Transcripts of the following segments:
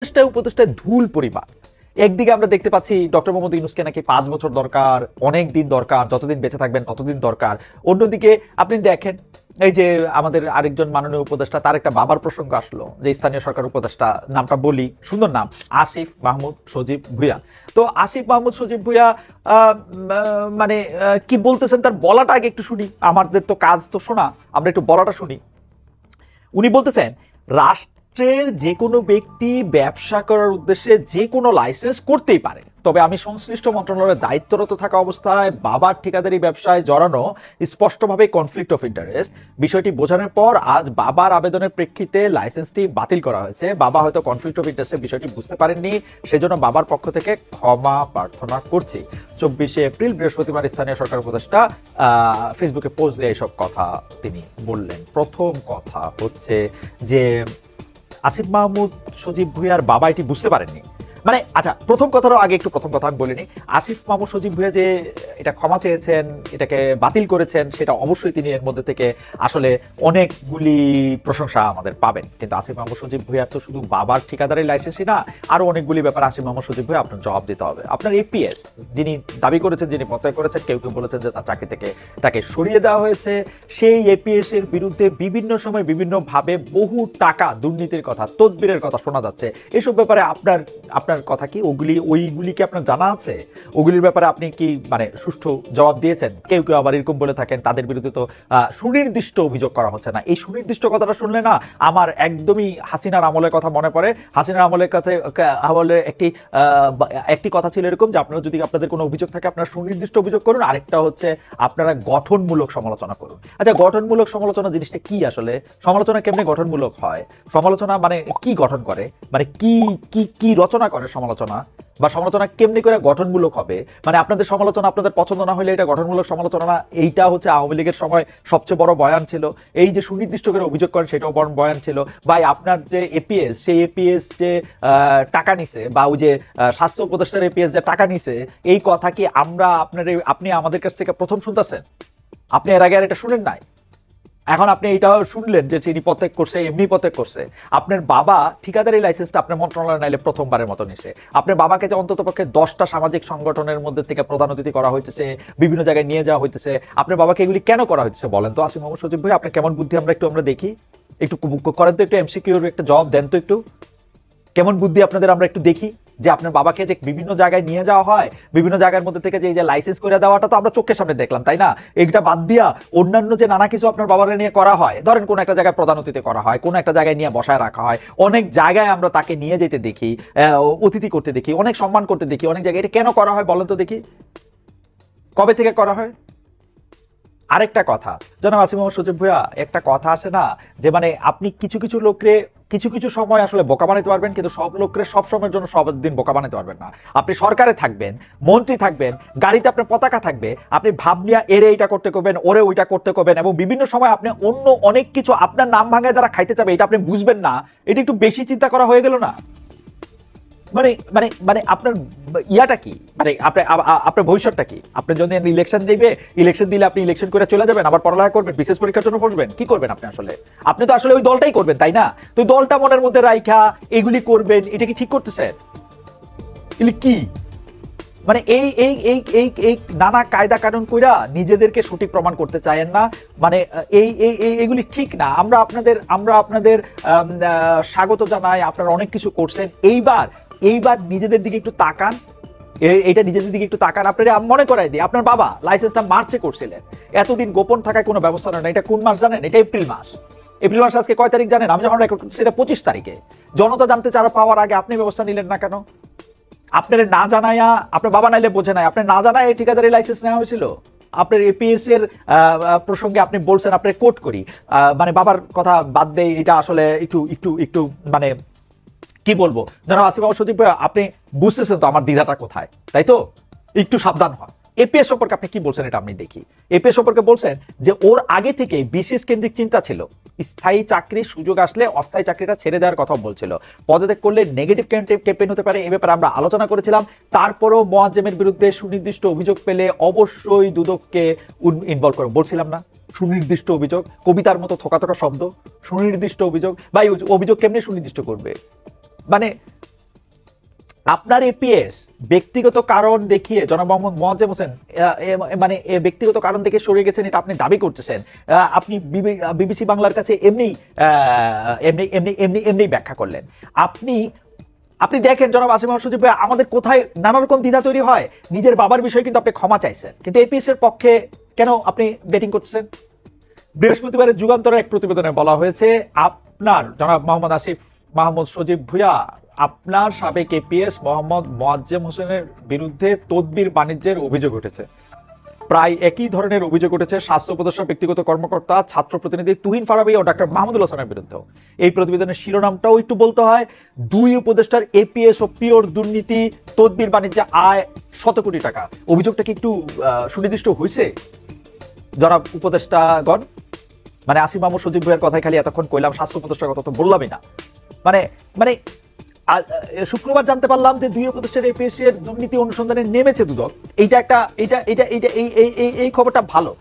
উপদেষ্টায় ধুল পরিমাণ। একদিকে আমরা দেখতে পাচ্ছি ডক্টর মোহাম্মদ ইউনূসকে নাকি 5 বছর দরকার, অনেক দিন দরকার, যতদিন বেঁচে থাকবেন ততদিন দরকার। অন্যদিকে আপনি দেখেন এই যে আমাদের আরেকজন মাননীয় উপদেষ্টা, তার একটা বাবার প্রসঙ্গ আসলো, যে স্থানীয় সরকার উপদেষ্টা, নামটা বলি, সুন্দর নাম, আসিফ মাহমুদ সজীব ভুঁইয়া। তো আসিফ মাহমুদ সজীব ভুঁইয়া মানে কি বলতেছেন তার বলাটা আগে একটু শুনি। আমাদের তো কাজ তো শোনা, আমরা একটু বলাটা শুনি। উনি বলতেছেন রাষ্ট্রের যে কোনো ব্যক্তি ব্যবসা করার উদ্দেশ্যে যে কোনো লাইসেন্স করতেই পারে, তবে আমি সংশ্লিষ্ট মন্ত্রণালয়ের দায়িত্বরত থাকা অবস্থায় বাবার ঠিকাদারি ব্যবসায় জড়ানো স্পষ্টভাবে কনফ্লিক্ট অফ ইন্টারেস্ট বিষয়টি বোঝানোর পর আজ বাবার আবেদনের প্রেক্ষিতে লাইসেন্সটি বাতিল করা হয়েছে। বাবা হয়তো কনফ্লিক্ট অফ ইন্টারেস্টের বিষয়টি বুঝতে পারেননি, সেজন্য বাবার পক্ষ থেকে ক্ষমা প্রার্থনা করছি। 24শে এপ্রিল বৃহস্পতিবার স্থানীয় সরকার উপদেষ্টা ফেসবুকে পোস্ট দিয়ে এসব কথা তিনি বললেন। প্রথম কথা হচ্ছে যে আসিফ মাহমুদ সজীব ভুঁইয়ার বাবা এটি বুঝতে পারেননি। মানে আচ্ছা, প্রথম কথারও আগে একটু প্রথম কথা আমি বলিনি। আসিফ মাহমুদ সজীব ভুঁইয়া যে এটা ক্ষমা চেয়েছেন, এটাকে বাতিল করেছেন, সেটা অবশ্যই তিনি এর মধ্যে থেকে আসলে অনেকগুলি প্রশংসা আমাদের পাবেন। কিন্তু আসিফ মাহমুদ সজীব ভুঁইয়ার তো শুধু বাবার ঠিকাদারি লাইসেন্সই না, আরো অনেকগুলি ব্যাপার আসিফ মাহমুদ সজীব ভুঁইয়া আপনার জবাব দিতে হবে। আপনার এপিএস যিনি দাবি করেছেন, যিনি প্রত্যয় করেছেন, কেউ কেউ বলেছেন যে তার চাকরি থেকে তাকে সরিয়ে দেওয়া হয়েছে, সেই এপিএস এর বিরুদ্ধে বিভিন্ন সময় বিভিন্নভাবে বহু টাকা দুর্নীতির কথা, তদবিরের কথা শোনা যাচ্ছে। এসব ব্যাপারে আপনার কথা কি? ওইগুলি কি আপনার জানা আছে? ওগুলির ব্যাপারে আপনি কি মানে সুষ্ঠু জবাব দিয়েছেন? কেউ কেউ আবার এরকম বলে থাকেন তাদের বিরুদ্ধে তো সুনির্দিষ্ট অভিযোগ করা হচ্ছে না। এই সুনির্দিষ্ট কথাটা শুনলে না আমার একদমই হাসিনার আমলের কথা মনে পড়ে। হাসিনার আমলের আমলের একটি কথা ছিল এরকম যে আপনারা যদি আপনাদের কোনো অভিযোগ থাকে আপনারা সুনির্দিষ্ট অভিযোগ করুন, আরেকটা হচ্ছে আপনারা গঠনমূলক সমালোচনা করুন। আচ্ছা, গঠনমূলক সমালোচনা জিনিসটা কি? আসলে সমালোচনা কেমনে গঠনমূলক হয়? সমালোচনা মানে কি গঠন করে, মানে কি কি কি রচনা করে সমালোচনা, বা সমালোচনা কেমনি করে গঠনমূলক হবে? মানে আপনাদের সমালোচনা আপনাদের পছন্দ না হলে এটা গঠনমূলক সমালোচনা না। এইটা হচ্ছে আওয়ামী লীগের সময় সবচেয়ে বড় বয়ান ছিল। এই যে সুনির্দিষ্ট করে অভিযোগ করেন সেটাও বড় বয়ান ছিল। ভাই আপনার যে এপিএস, সেই এপিএস যে টাকা নিছে, বা ওই যে স্বাস্থ্য উপদেষ্টার এপিএস যে টাকা নিছে, এই কথা কি আপনি আমাদের কাছ থেকে প্রথম শুনতেছেন? আপনি এর আগে আর এটা শুনেন নাই? এখন আপনি এটাও শুনলেন যে তিনি প্রত্যেক করছে, এমনি প্রত্যেক করছে। আপনার বাবা ঠিকাদারি লাইসেন্সটা আপনার মন্ত্রণালয় নাইলে প্রথমবারের মতো নিছে। আপনার বাবাকে যে অন্তত পক্ষে 10টা সামাজিক সংগঠনের মধ্যে থেকে প্রধান অতিথি করা হইতেছে, বিভিন্ন জায়গায় নিয়ে যাওয়া হইতেছে, আপনার বাবাকে এগুলি কেন করা হইতেছে বলেন তো আসিফ মাহমুদ সজীব ভাই? আপনার কেমন বুদ্ধি আমরা দেখি, একটু করেন তো, একটু এমসিকিউর একটা জবাব দেন তো, একটু কেমন বুদ্ধি আপনাদের আমরা একটু দেখি। যে আপনার বাবাকে যে বিভিন্ন জায়গায় নিয়ে যাওয়া হয়, বিভিন্ন জায়গার মধ্যে থেকে যে লাইসেন্স করে দেওয়াটা তো আমরা চোখের সামনে দেখলাম, তাই না? এটা বাদ দিয়া অন্যান্য যে নানা কিছু আপনার বাবাকে নিয়ে করা হয়, ধরেন কোন একটা জায়গায় প্রধান অতিথি করা হয়, কোন একটা জায়গায় নিয়ে বসায় রাখা হয়, অনেক জায়গায় আমরা তাকে নিয়ে যেতে দেখি, অতিথি করতে দেখি, অনেক সম্মান করতে দেখি, অনেক জায়গায়। এটা কেন করা হয় বলেন তো দেখি? কবে থেকে করা হয়? আরেকটা কথা, জনাব আসিফ মাহমুদ সজীব ভুঁইয়া, একটা কথা আছে না যে মানে আপনি কিছু লোকরে কিছু সময় আসলে বোকা বানাতে পারবেন, কিন্তু সব লোকরে সব সময়ের জন্য সব দিন বোকা বানাতে পারবেন না। আপনি সরকারে থাকবেন, মন্ত্রী থাকবেন, গাড়িতে আপনার পতাকা থাকবে, আপনি ভাব নিয়ে এরে এইটা করতে করবেন, ওরে ওইটা করতে করবেন, এবং বিভিন্ন সময় আপনি অন্য অনেক কিছু আপনার নাম ভাঙায় যারা খাইতে চাবে এটা আপনি বুঝবেন না। এটা একটু বেশি চিন্তা করা হয়ে গেল না? মানে মানে মানে আপনার ইয়াটা কি, মানে আপনার ভবিষ্যৎটা কি? আপনি যদি ইলেকশন দিলে আপনি ইলেকশন করে চলে যাবেন, আবার পড়ালেখা করবেন, বিশেষ পরীক্ষার জন্য বসবেন, কি করবেন আপনি? আপনি তো আসলে ওই দলটাই করবেন, তাই না? তো দলটা মনের মধ্যে রাইখা এগুলি করবেন, এটা কি ঠিক করতেছেন? এগুলি কি মানে এই এই এই এই এই নানা কায়দা কানুন কইরা নিজেদেরকে সঠিক প্রমাণ করতে চায়েন না। মানে এইগুলি ঠিক না। আমরা আপনাদের স্বাগত জানাই, আপনারা অনেক কিছু করছেন। এইবার নিজেদের দিকে একটু তাকান, নিজেদের দিকে একটু তাকান। আপনারা মনে করাই দিই, আপনার বাবা লাইসেন্সটা মার্চে করছিলেন, এতদিন গোপন থাকায় কোনো ব্যবস্থা নেই। এটা কোন মাস জানেন? এটা এপ্রিল মাস। আজকে কয় তারিখ জানেন? আমি যখন রেকর্ড করছি সেটা 25 তারিখে। জনতা জানতে চাওয়া পাওয়ার আগে আপনি ব্যবস্থা নিলেন না কেন? আপনার না জানায়া, আপনার বাবা নাইলে বোঝে নাই, আপনার না জানায় ঠিকাদারি লাইসেন্স নেওয়া হয়েছিল। আপনার এপিএস এর প্রসঙ্গে আপনি বলছেন, আপনি কোট করি, মানে বাবার কথা বাদ দেই, এটা আসলে একটু মানে কি বলবো, জনাব আসিফ মাহমুদ সজীব ভাই, আপনি বুঝতেছেন তো আমার দ্বিধাটা কোথায়, তাই তো? একটু সাবধান হন। এপিএস সম্পর্কে আপনি কি বলছেন এটা আপনি দেখি। এপিএস সম্পর্কে বলছেন যে ওর আগে থেকে বিশেষ কেন্দ্রিক চিন্তা ছিল, স্থায়ী চাকরির সুযোগ আসলে অস্থায়ী চাকরিটা ছেড়ে দেওয়ার কথা বলছিল, পদত্যাগ করলে নেগেটিভ ক্যাম্পেইন হতে পারে, এ ব্যাপারে আমরা আলোচনা করেছিলাম। তারপরও মোয়াজ্জেমের বিরুদ্ধে সুনির্দিষ্ট অভিযোগ পেলে অবশ্যই দুদককে ইনভলভ করে, বলছিলাম না? সুনির্দিষ্ট অভিযোগ, কবিতার মতো থোকা শব্দ, সুনির্দিষ্ট অভিযোগ। ভাই অভিযোগ কেমনে সুনির্দিষ্ট করবে? মানে আপনার এপিএস ব্যক্তিগত কারণ দেখিয়ে জনাব মোহাম্মদ মোয়াজ্জেম হোসেন মানে ব্যক্তিগত কারণ দেখে সরে গেছেন, এটা আপনি দাবি করতেছেন। আপনি বিবিসি বাংলার কাছে এমনি এমনি এমনি এমনি এমনি ব্যাখ্যা করলেন। আপনি দেখেন জনাব আসিফ মাহমুদ সজীব ভাই, আমাদের কোথায় নানা রকম দ্বিধা তৈরি হয়। নিজের বাবার বিষয়ে কিন্তু আপনি ক্ষমা চাইছেন, কিন্তু এপিএস এর পক্ষে কেন আপনি ব্যাটিং করতেছেন? বৃহস্পতিবারের যুগান্তরের এক প্রতিবেদনে বলা হয়েছে, আপনার জনাব মোহাম্মদ আসিফ মাহমুদ সজীব ভুঁইয়া আপনার সাবেক এপিএস মোহাম্মদ মোয়াজ্জেম হোসেনের বিরুদ্ধে তদবির বাণিজ্যের অভিযোগ উঠেছে। প্রায় একই ধরনের অভিযোগ উঠেছে স্বাস্থ্য উপদেষ্টা, ব্যক্তিগত কর্মকর্তা, ছাত্র প্রতিনিধি তুহিন ফারাবী ও ডাক্তার মাহমুদুল হাসানের বিরুদ্ধে। এই প্রতিবেদনের শিরোনামটাও একটু বলতে হয়, দুই উপদেষ্টার এপিএস ও পিওর দুর্নীতি, তদবির বাণিজ্যে আয় শত কোটি টাকা। অভিযোগটা কি একটু সুনির্দিষ্ট হয়েছে জনাব উপদেষ্টাগণ? মানে আসিফ মাহমুদ সজীব ভুঁইয়ার কথাই খালি এতক্ষণ কইলাম, স্বাস্থ্য উপদেষ্টার কথা তো বললামই না। মানে মানে শুক্রবার জানতে পারলাম যে দুই উপদেষ্টার এপিএসসি এর দুর্নীতি অনুসন্ধানে নেমেছে দুদক। এইটা একটা এই খবরটা ভালো।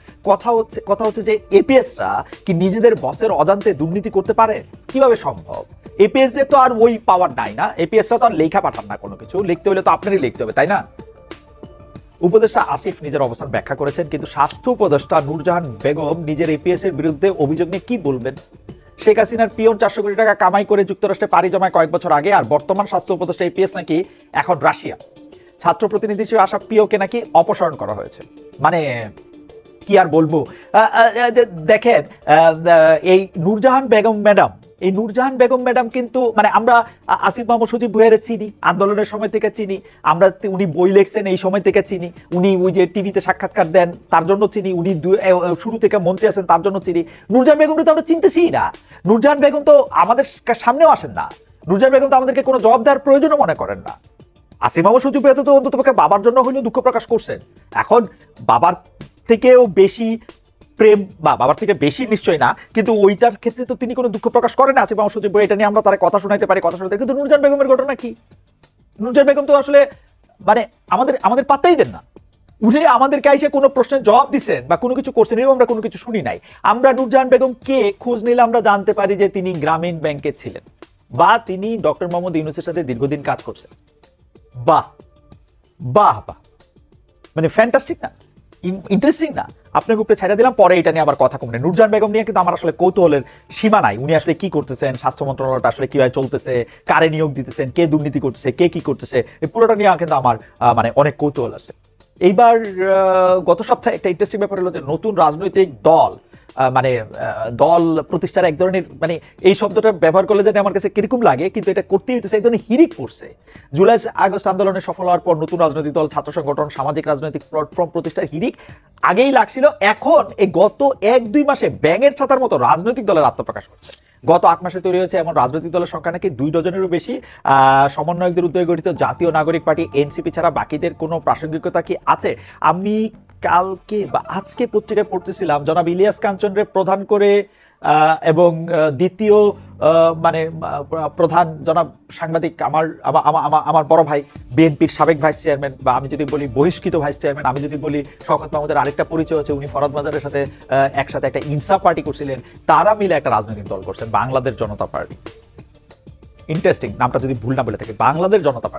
কথা হচ্ছে যে এপিএসরা কি নিজেদের বসের অজান্তে দুর্নীতি করতে পারে? কিভাবে সম্ভব? এপিএস এর তো আর ওই পাওয়ার নাই না, এপিএসরা তো আর লেখা পাঠান না, কোনো কিছু লিখতে হলে তো আপনারই লিখতে হবে, তাই না? উপদেষ্টা আসিফ নিজের অবস্থান ব্যাখ্যা করেছেন, কিন্তু স্বাস্থ্য উপদেষ্টা নূরজাহান বেগম নিজের এপিএস এর বিরুদ্ধে অভিযোগ নিয়ে কি বলবেন? শেখ হাসিনার পিয়ন 400 কোটি টাকা কামাই করে যুক্তরাষ্ট্রে পাড়ি জমায় কয়েক বছর আগে, আর বর্তমান স্বাস্থ্য উপদেষ্টা এপিএস নাকি এখন রাশিয়া। ছাত্র প্রতিনিধি হিসেবে আসা পিওকে নাকি অপসারণ করা হয়েছে। মানে কি আর বলবো। দেখেন, এই নূরজাহান বেগম ম্যাডাম কিন্তু মানে আমরা আসিফ মাহমুদ সজীব ভুঁইয়ারে চিনি, আন্দোলনের সময় থেকে চিনি আমরা, উনি বই লিখছেন এই সময় থেকে চিনি, উনি ওই যে টিভিতে সাক্ষাৎকার দেন তার জন্য চিনি, উনি শুরু থেকে মন্ত্রী আছেন তার জন্য চিনি। নূরজাহান বেগমকে তো আমরা চিনতেছি না। নূরজাহান বেগম তো আমাদের সামনেও আসেন না। নূরজাহান বেগম তো আমাদেরকে কোনো জবাব দেওয়ার প্রয়োজনও মনে করেন না। আসিফ মাহমুদ সজীব ভুঁইয়া তো অন্ততপক্ষে বাবার জন্য হলেও দুঃখ প্রকাশ করছেন। এখন বাবার থেকেও বেশি প্রেম, বা বাবার থেকে বেশি নিশ্চয়ই না, কিন্তু ওইটার ক্ষেত্রে তো তিনি কোনো দুঃখ প্রকাশ করেন না আসিফ মাহমুদ সজীব ভুঁইয়া। এটা নিয়ে আমরা তারা কথা শোনাইতে পারি, কিন্তু নূরজাহান বেগমের ঘটনা কি? নূরজাহান বেগম তো আসলে মানে আমাদের পাত্তাই দেন না। উনি আমাদেরকে এসে কোনো প্রশ্নের জবাব দিচ্ছেন বা কোনো কিছু করছেন, এরকম আমরা কোনো কিছু শুনি নাই। আমরা নূরজাহান বেগম কে খোঁজ নিলে আমরা জানতে পারি যে তিনি গ্রামীণ ব্যাংকে ছিলেন বা তিনি ডক্টর মোহাম্মদ ইউনূসের সাথে দীর্ঘদিন কাজ করছেন। বাহ বাহ বাহ, মানে ফ্যান্টাস্টিক না? ইন্টারেস্টিং না? আপনাকে উপরে ছেড়ে দিলাম, পরে এটা নিয়ে আবার কথা কমনে। নূরজাহান বেগম নিয়ে কিন্তু আমার আসলে কৌতূহলের সীমা নাই। উনি আসলে কি করতেছেন, স্বাস্থ্য মন্ত্রণালয়টা আসলে কিভাবে চলতেছে, কারে নিয়োগ দিতেছেন, কে দুর্নীতি করতেছে, কে কি করতেছে, এই পুরোটা নিয়ে কিন্তু আমার মানে অনেক কৌতূহল আছে। এইবার গত সপ্তাহে একটা ইন্টারেস্টিং ব্যাপার হলো যে নতুন রাজনৈতিক দল মানে দল প্রতিষ্ঠার এক ধরনের, মানে এই শব্দটা ব্যবহার করলে যেন আমার কাছে কিরকম লাগে, কিন্তু এটা করতেই হইতেছে, এক ধরনের হিরিক পড়ছে। জুলাই আগস্ট আন্দোলনে সফল হওয়ার পর নতুন রাজনৈতিক দল, ছাত্র সংগঠন, সামাজিক রাজনৈতিক প্ল্যাটফর্ম প্রতিষ্ঠার হিরিক আগেই লাগছিল। এখন এই গত 1-2 মাসে ব্যাঙের ছাতার মতো রাজনৈতিক দলের আত্মপ্রকাশ করছে। গত 8 মাসে তৈরি হয়েছে এমন রাজনৈতিক দলের সংখ্যা নাকি 2 ডজনেরও বেশি। সমন্বয়কদের উদ্যোগে গঠিত জাতীয় নাগরিক পার্টি এনসিপি ছাড়া বাকিদের কোনো প্রাসঙ্গিকতা কি আছে? আমি কালকে বা আজকে পত্রিকায় পড়তেছিলাম জনাব ইলিয়াস কাঞ্চনরে প্রধান করে এবং দ্বিতীয় মানে প্রধান জনাব সাংবাদিক আমার বড় ভাই, বিএনপির সাবেক ভাইস চেয়ারম্যান, বা আমি যদি বলি বহিষ্কৃত ভাইস চেয়ারম্যান, আমি যদি বলি শওকত মাহমুদের আরেকটা পরিচয় হচ্ছে উনি ফরহাদ মাজারের সাথে একসাথে একটা ইনসাফ পার্টি করছিলেন, তারা মিলে একটা রাজনৈতিক দল করছেন, বাংলাদেশ জনতা পার্টি। ইন্টারেস্টিং নামটা যদি ভুল না বলে থাকে, বাংলাদেশ জনতা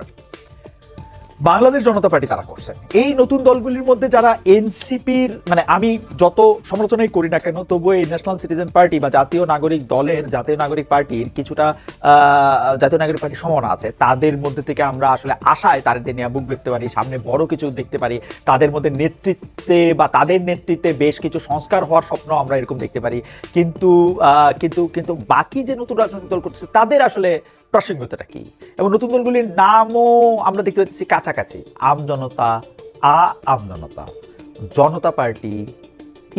পার্টি তারা করছেন। এই নতুন দলগুলির মধ্যে যারা এনসিপির, মানে আমি যত সমালোচনাই করি না কেন, তবুও এই ন্যাশনাল সিটিজেন পার্টি বা জাতীয় নাগরিক পার্টির কিছুটা জাতীয় নাগরিক পার্টির সম্ভাবনা আছে। তাদের মধ্যে থেকে আমরা আসলে আশায় তাদের নিয়ে বুক দেখতে পারি, সামনে বড় কিছু দেখতে পারি, তাদের মধ্যে নেতৃত্বে বা তাদের নেতৃত্বে বেশ কিছু সংস্কার হওয়ার স্বপ্ন আমরা এরকম দেখতে পারি। কিন্তু কিন্তু কিন্তু বাকি যে নতুন রাজনৈতিক দল করতেছে তাদের আসলে প্রাসঙ্গিকতাটা কি? এবং নতুন দলগুলির নামও আমরা দেখতে পাচ্ছি কাছাকাছি, আমজনতা, আমজনতা, জনতা পার্টি,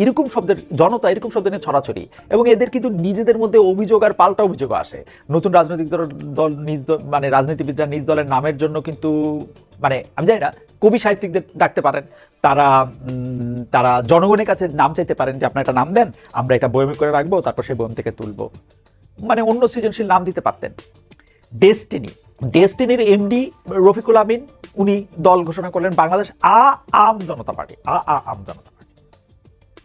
এরকম শব্দের, জনতা এরকম শব্দ নিয়ে ছড়াছড়ি। এবং এদের কিন্তু নিজেদের মধ্যে অভিযোগ আর পাল্টা অভিযোগ আসে। নতুন রাজনৈতিক দল মানে রাজনীতিবিদরা নিজ দলের নামের জন্য কিন্তু, মানে আমি জানি না, কবি সাহিত্যিকদের ডাকতে পারেন, তারা জনগণের কাছে নাম চাইতে পারেন যে আপনার একটা নাম দেন, আমরা এটা বয়মে করে রাখবো, তারপর সেই বয়ম থেকে তুলবো, মানে অন্য সৃজনশীল নাম দিতে পারতেন। ডেস্টিনির এমডি রফিকুল আমিন উনি দল ঘোষণা করলেন বাংলাদেশ আম জনতা পার্টি।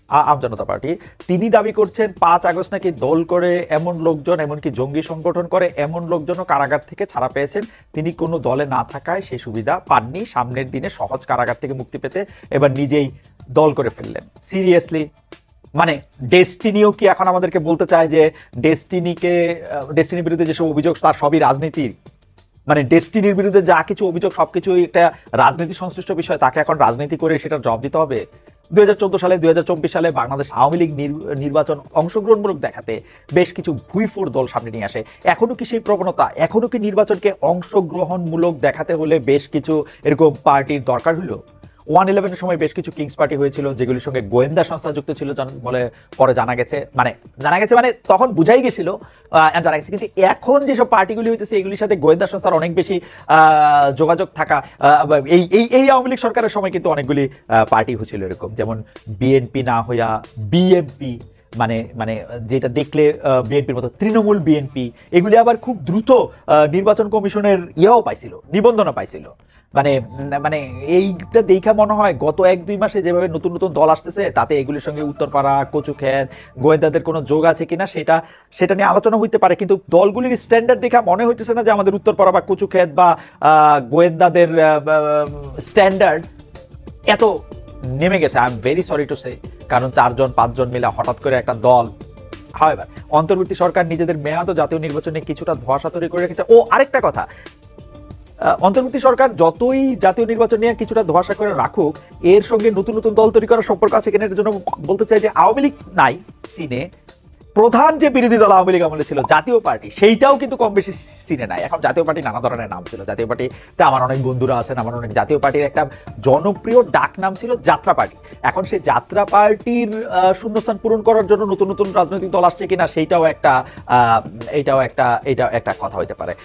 আম জনতা পার্টি, তিনি দাবি করছেন 5 আগস্ট নাকি দল করে এমন লোকজন, এমনকি জঙ্গি সংগঠন করে এমন লোকজনও কারাগার থেকে ছাড়া পেয়েছেন। তিনি কোনো দলে না থাকায় সেই সুবিধা পাননি, সামনের দিনে সহজ কারাগার থেকে মুক্তি পেতে এবার নিজেই দল করে ফেললেন। সিরিয়াসলি, মানে ডেস্টিনিও কি এখন আমাদেরকে বলতে চায় যে ডেস্টিনির বিরুদ্ধে যেসব অভিযোগ তার সবই রাজনীতির? মানে ডেস্টিনির বিরুদ্ধে যা কিছু অভিযোগ সবকিছুই একটা রাজনীতি সংশ্লিষ্ট বিষয়, তাকে এখন রাজনীতি করে সেটা জবাব দিতে হবে? 2014 সালে 2024 সালে বাংলাদেশ আওয়ামী লীগ নির্বাচন অংশগ্রহণমূলক দেখাতে বেশ কিছু ভুইফোড় দল সামনে নিয়ে আসে। এখনো কি সেই প্রবণতা, এখনো কি নির্বাচনকে অংশগ্রহণমূলক দেখাতে হলে বেশ কিছু এরকম পার্টির দরকার হলো? 111-এর সময় বেশ কিছু কিংস পার্টি হয়েছিল যেগুলির সঙ্গে গোয়েন্দা সংস্থা যুক্ত ছিল বলে পরে জানা গেছে, মানে তখন বুঝাই গেছিল, জানা গেছে। কিন্তু এখন যেসব পার্টিগুলি হইতেছে এগুলির সাথে গোয়েন্দা সংস্থার অনেক বেশি যোগাযোগ থাকা। এই আওয়ামী লীগ সরকারের সময় কিন্তু অনেকগুলি পার্টি হয়েছিল এরকম, যেমন বিএনপি না হইয়া বিএমপি, মানে যেটা দেখলে বিএনপির মতো তৃণমূল বিএনপি, এগুলি আবার খুব দ্রুত নির্বাচন কমিশনের পাইছিল, নিবন্ধনও পাইছিল। মানে এইটা দেখা মনে হয় গত 1-2 মাসে যেভাবে নতুন নতুন দল আসতেছে তাতে এগুলির সঙ্গে উত্তরপাড়া, কচুক্ষেত, গোয়েন্দাদের কোনো যোগ আছে কিনা সেটা নিয়ে আলোচনা হইতে পারে, কিন্তু দলগুলির স্ট্যান্ডার্ড দেখা মনে হইতেছে না যে আমাদের উত্তরপাড়া বা কচুক্ষেত বা গোয়েন্দাদের স্ট্যান্ডার্ড এত নেমে গেছে। I am very sorry to say, কারণ 4-5 মিলে হঠাৎ করে একটা দল। হাওয়েভার অন্তর্বর্তী সরকার নিজেদের মেয়াদ ও জাতীয় নির্বাচনে কিছুটা ধোঁয়াশা তৈরি করে রেখেছে। ও আরেকটা কথা, অন্তর্বর্তী সরকার যতই জাতীয় নির্বাচন নিয়ে কিছুটা ধোঁয়াশা করে রাখুক, এর সঙ্গে নতুন নতুন দল তৈরি করার সম্পর্ক আছে কিনা এর জন্য বলতে চাই যে আওয়ামী লীগ নাই সিনে, প্রধান যে বিরোধী দল আওয়ামী লীগ আমলে ছিল জাতীয় পার্টি, সেইটাও কিন্তু কম বেশি সিনে নাই। এখন জাতীয় পার্টি নানা ধরনের নাম ছিল, জাতীয় পার্টিতে আমার অনেক বন্ধুরা আছেন, আমার অনেক জাতীয় পার্টির একটা জনপ্রিয় ডাক নাম ছিল যাত্রা পার্টি। এখন সেই যাত্রা পার্টির শূন্যস্থান পূরণ করার জন্য নতুন নতুন রাজনৈতিক দল আসছে কিনা সেইটাও একটা কথা হইতে পারে।